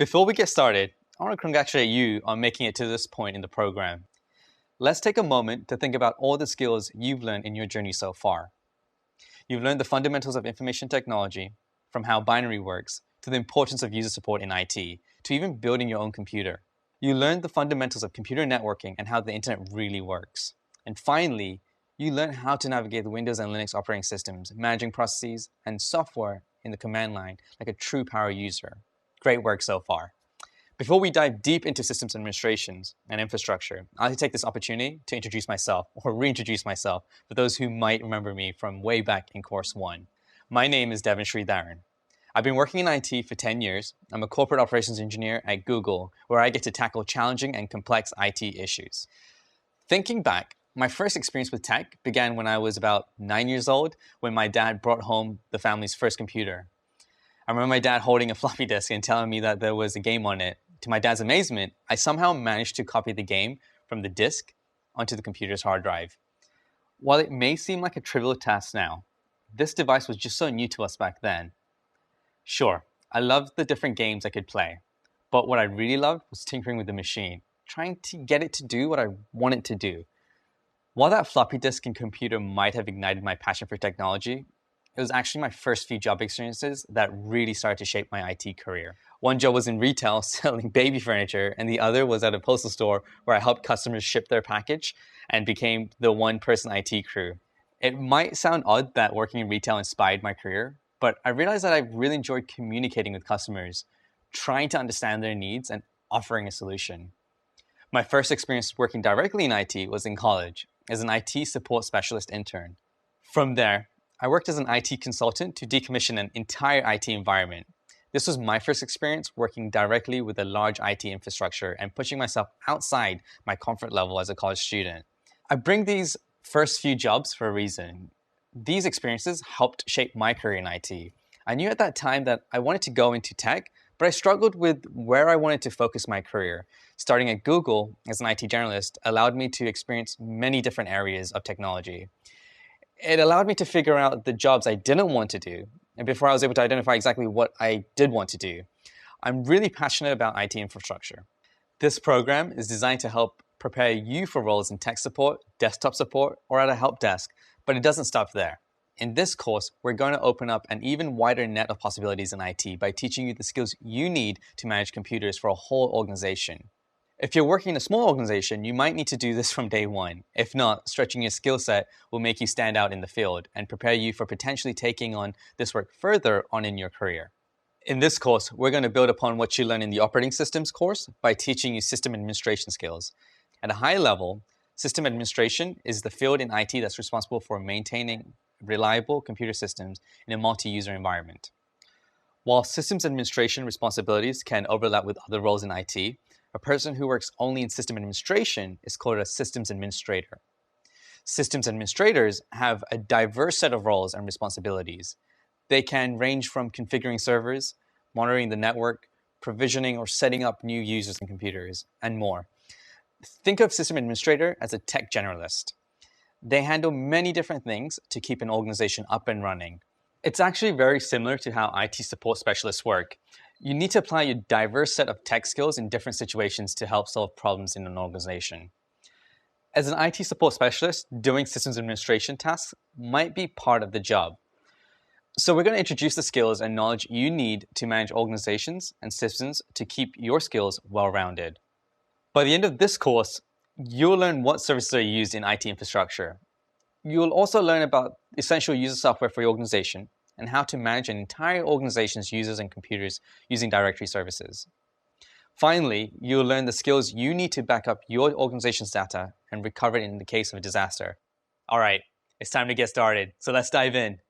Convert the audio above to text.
Before we get started, I want to congratulate you on making it to this point in the program. Let's take a moment to think about all the skills you've learned in your journey so far. You've learned the fundamentals of information technology, from how binary works, to the importance of user support in IT, to even building your own computer. You learned the fundamentals of computer networking and how the internet really works. And finally, you learned how to navigate the Windows and Linux operating systems, managing processes and software in the command line like a true power user. Great work so far. Before we dive deep into systems administrations and infrastructure, I'd like to take this opportunity to introduce myself, or reintroduce myself, for those who might remember me from way back in Course 1. My name is Devin Sridharan. I've been working in IT for 10 years. I'm a corporate operations engineer at Google, where I get to tackle challenging and complex IT issues. Thinking back, my first experience with tech began when I was about 9 years old, when my dad brought home the family's first computer. I remember my dad holding a floppy disk and telling me that there was a game on it. To my dad's amazement, I somehow managed to copy the game from the disk onto the computer's hard drive. While it may seem like a trivial task now, this device was just so new to us back then. Sure, I loved the different games I could play, but what I really loved was tinkering with the machine, trying to get it to do what I want it to do. While that floppy disk and computer might have ignited my passion for technology, it was actually my first few job experiences that really started to shape my IT career. One job was in retail selling baby furniture, and the other was at a postal store where I helped customers ship their package and became the one-person IT crew. It might sound odd that working in retail inspired my career, but I realized that I really enjoyed communicating with customers, trying to understand their needs and offering a solution. My first experience working directly in IT was in college as an IT support specialist intern. From there, I worked as an IT consultant to decommission an entire IT environment. This was my first experience working directly with a large IT infrastructure and pushing myself outside my comfort level as a college student. I bring these first few jobs for a reason. These experiences helped shape my career in IT. I knew at that time that I wanted to go into tech, but I struggled with where I wanted to focus my career. Starting at Google as an IT generalist allowed me to experience many different areas of technology. It allowed me to figure out the jobs I didn't want to do, and before I was able to identify exactly what I did want to do. I'm really passionate about IT infrastructure. This program is designed to help prepare you for roles in tech support, desktop support, or at a help desk, but it doesn't stop there. In this course, we're going to open up an even wider net of possibilities in IT by teaching you the skills you need to manage computers for a whole organization. If you're working in a small organization, you might need to do this from day one. If not, stretching your skill set will make you stand out in the field and prepare you for potentially taking on this work further on in your career. In this course, we're going to build upon what you learn in the operating systems course by teaching you system administration skills. At a high level, system administration is the field in IT that's responsible for maintaining reliable computer systems in a multi-user environment. While systems administration responsibilities can overlap with other roles in IT, a person who works only in system administration is called a systems administrator. Systems administrators have a diverse set of roles and responsibilities. They can range from configuring servers, monitoring the network, provisioning or setting up new users and computers, and more. Think of system administrator as a tech generalist. They handle many different things to keep an organization up and running. It's actually very similar to how IT support specialists work. You need to apply your diverse set of tech skills in different situations to help solve problems in an organization. As an IT support specialist, doing systems administration tasks might be part of the job. So we're going to introduce the skills and knowledge you need to manage organizations and systems to keep your skills well-rounded. By the end of this course, you'll learn what services are used in IT infrastructure. You'll also learn about essential user software for your organization and how to manage an entire organization's users and computers using directory services. Finally, you'll learn the skills you need to back up your organization's data and recover it in the case of a disaster. All right, it's time to get started, so let's dive in.